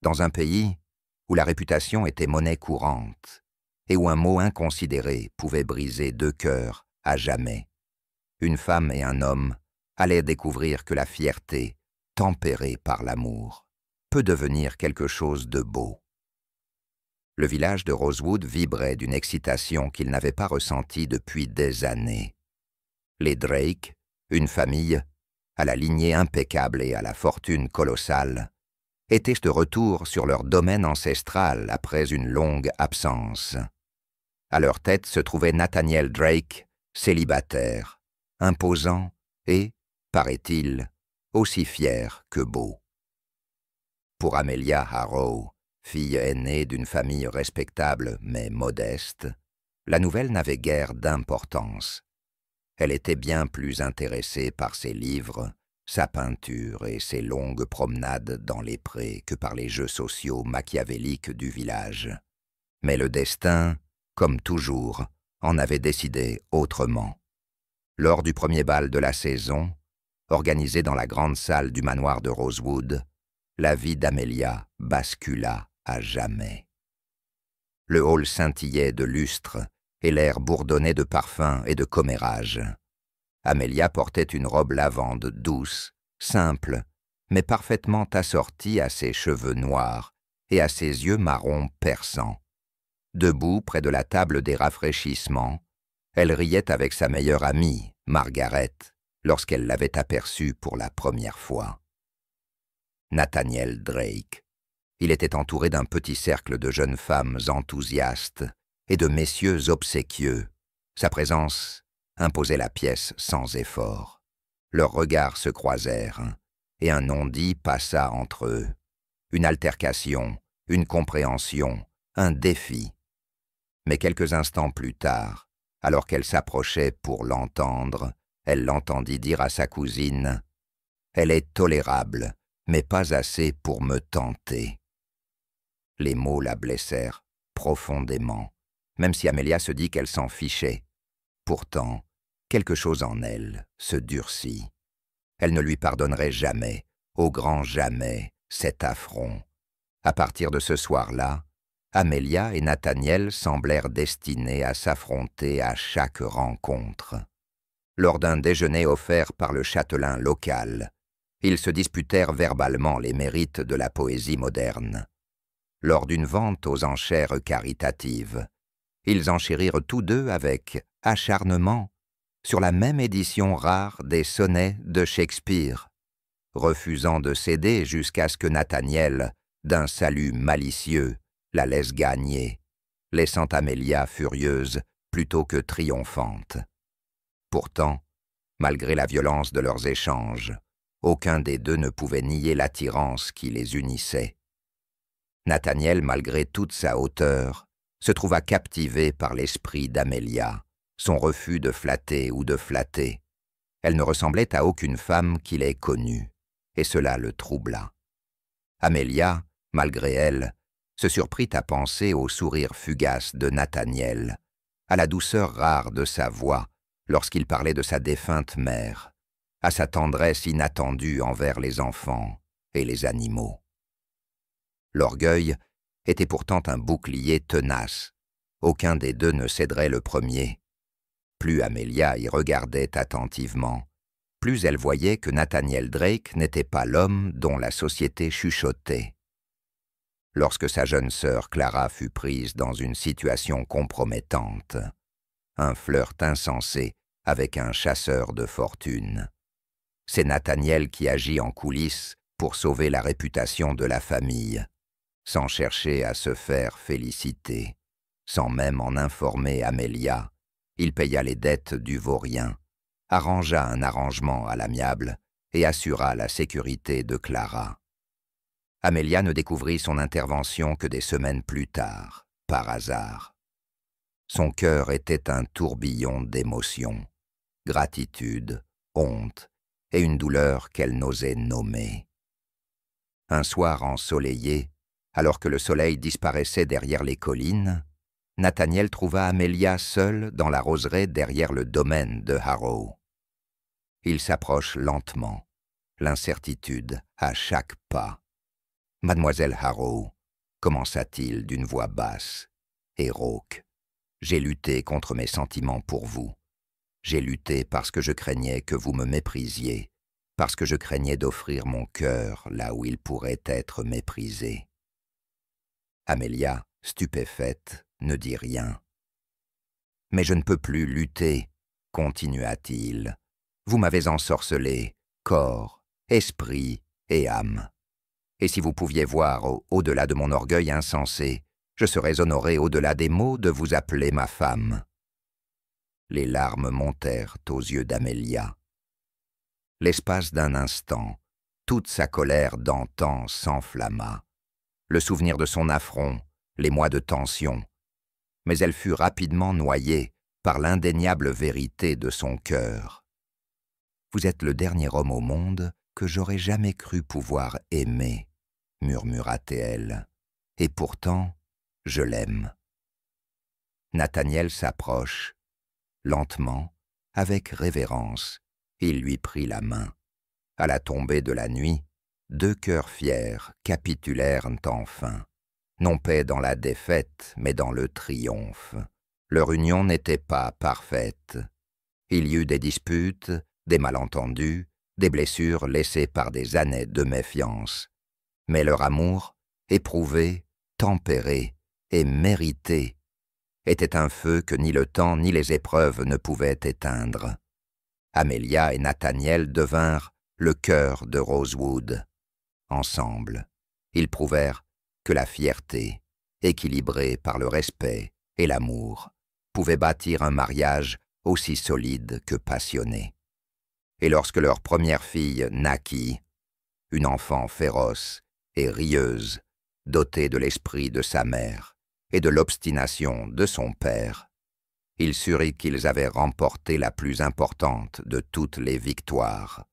Dans un pays où la réputation était monnaie courante et où un mot inconsidéré pouvait briser deux cœurs à jamais, une femme et un homme allaient découvrir que la fierté, tempérée par l'amour, peut devenir quelque chose de beau. Le village de Rosewood vibrait d'une excitation qu'il n'avait pas ressentie depuis des années. Les Drake, une famille, à la lignée impeccable et à la fortune colossale, étaient de retour sur leur domaine ancestral après une longue absence. À leur tête se trouvait Nathaniel Drake, célibataire, imposant et, paraît-il, aussi fier que beau. Pour Amelia Harrow, fille aînée d'une famille respectable mais modeste, la nouvelle n'avait guère d'importance. Elle était bien plus intéressée par ses livres, sa peinture et ses longues promenades dans les prés que par les jeux sociaux machiavéliques du village. Mais le destin, comme toujours, en avait décidé autrement. Lors du premier bal de la saison, organisé dans la grande salle du manoir de Rosewood, la vie d'Amelia bascula à jamais. Le hall scintillait de lustre et l'air bourdonnait de parfums et de commérages. Amelia portait une robe lavande douce, simple, mais parfaitement assortie à ses cheveux noirs et à ses yeux marrons perçants. Debout près de la table des rafraîchissements, elle riait avec sa meilleure amie, Margaret, lorsqu'elle l'avait aperçue pour la première fois. Nathaniel Drake. Il était entouré d'un petit cercle de jeunes femmes enthousiastes et de messieurs obséquieux. Sa présence imposait la pièce sans effort. Leurs regards se croisèrent, et un non-dit passa entre eux. Une altercation, une compréhension, un défi. Mais quelques instants plus tard, alors qu'elle s'approchait pour l'entendre, elle l'entendit dire à sa cousine « Elle est tolérable, mais pas assez pour me tenter. » Les mots la blessèrent profondément, même si Amelia se dit qu'elle s'en fichait. Pourtant, quelque chose en elle se durcit. Elle ne lui pardonnerait jamais, au grand jamais, cet affront. À partir de ce soir-là, Amelia et Nathaniel semblèrent destinés à s'affronter à chaque rencontre. Lors d'un déjeuner offert par le châtelain local, ils se disputèrent verbalement les mérites de la poésie moderne. Lors d'une vente aux enchères caritatives, ils enchérirent tous deux avec acharnement sur la même édition rare des sonnets de Shakespeare, refusant de céder jusqu'à ce que Nathaniel, d'un salut malicieux, la laisse gagner, laissant Amelia furieuse plutôt que triomphante. Pourtant, malgré la violence de leurs échanges, aucun des deux ne pouvait nier l'attirance qui les unissait. Nathaniel, malgré toute sa hauteur, se trouva captivé par l'esprit d'Amelia, son refus de flatter ou de flatter. Elle ne ressemblait à aucune femme qu'il ait connue, et cela le troubla. Amelia, malgré elle, se surprit à penser au sourire fugace de Nathaniel, à la douceur rare de sa voix lorsqu'il parlait de sa défunte mère, à sa tendresse inattendue envers les enfants et les animaux. L'orgueil était pourtant un bouclier tenace. Aucun des deux ne céderait le premier. Plus Amelia y regardait attentivement, plus elle voyait que Nathaniel Drake n'était pas l'homme dont la société chuchotait. Lorsque sa jeune sœur Clara fut prise dans une situation compromettante, un flirt insensé avec un chasseur de fortune, c'est Nathaniel qui agit en coulisses pour sauver la réputation de la famille, sans chercher à se faire féliciter, sans même en informer Amelia. Il paya les dettes du vaurien, arrangea un arrangement à l'amiable et assura la sécurité de Clara. Amelia ne découvrit son intervention que des semaines plus tard, par hasard. Son cœur était un tourbillon d'émotions, gratitude, honte et une douleur qu'elle n'osait nommer. Un soir ensoleillé, alors que le soleil disparaissait derrière les collines, Nathaniel trouva Amelia seule dans la roseraie derrière le domaine de Harrow. Il s'approche lentement, l'incertitude à chaque pas. Mademoiselle Harrow, commença-t-il d'une voix basse et rauque, j'ai lutté contre mes sentiments pour vous. J'ai lutté parce que je craignais que vous me méprisiez, parce que je craignais d'offrir mon cœur là où il pourrait être méprisé. Amélia, stupéfaite, ne dit rien. « Mais je ne peux plus lutter, continua-t-il. Vous m'avez ensorcelé, corps, esprit et âme. Et si vous pouviez voir au-delà de mon orgueil insensé, je serais honoré au-delà des mots de vous appeler ma femme. » Les larmes montèrent aux yeux d'Amélia. L'espace d'un instant, toute sa colère d'antan s'enflamma. Le souvenir de son affront, les mois de tension. Mais elle fut rapidement noyée par l'indéniable vérité de son cœur. « Vous êtes le dernier homme au monde que j'aurais jamais cru pouvoir aimer, » murmura-t-elle. « Et pourtant, je l'aime. » Nathaniel s'approche. Lentement, avec révérence, il lui prit la main. À la tombée de la nuit, deux cœurs fiers capitulèrent enfin. Non pas dans la défaite, mais dans le triomphe. Leur union n'était pas parfaite. Il y eut des disputes, des malentendus, des blessures laissées par des années de méfiance. Mais leur amour, éprouvé, tempéré et mérité, était un feu que ni le temps ni les épreuves ne pouvaient éteindre. Amélia et Nathaniel devinrent le cœur de Rosewood. Ensemble, ils prouvèrent que la fierté, équilibrée par le respect et l'amour, pouvait bâtir un mariage aussi solide que passionné. Et lorsque leur première fille naquit, une enfant féroce et rieuse, dotée de l'esprit de sa mère et de l'obstination de son père, il surent qu'ils avaient remporté la plus importante de toutes les victoires.